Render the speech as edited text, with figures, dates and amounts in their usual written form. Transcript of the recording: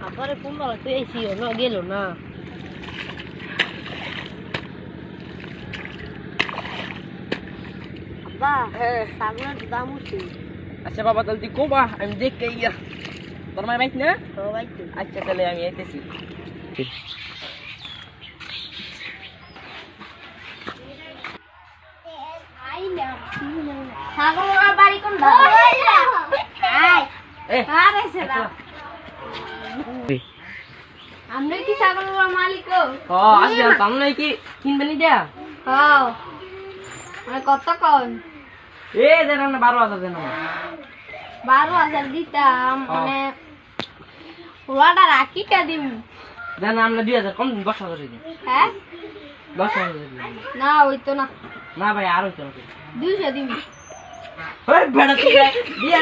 আবার কোন বেলা তুই এসি না গেল না আব্বা ছাগলের দাম উঠছে আচ্ছা বাবা তাহলে তুই কোবা আমি দেখতে ইয়া তোর মায়ের বাইক না সবাই আচ্ছা তাহলে আমি আইতেছি ছাগলের বাড়ি কোন আমরা কি ছাগলের মালিক আসলে পাম নাই কি কিনবেনি দেয়া মানে কত কন এ দেন না 12,000 দেন 12,000 দিতাম মানে ওলাটা রাখিটা দিম দেন আমরা 2,000 কম 10,000 দিন হ্যাঁ 10,000 দিন না হইতো না না ভাই আর হইতো না 200 দিম ওই বেড়া তুই দিয়া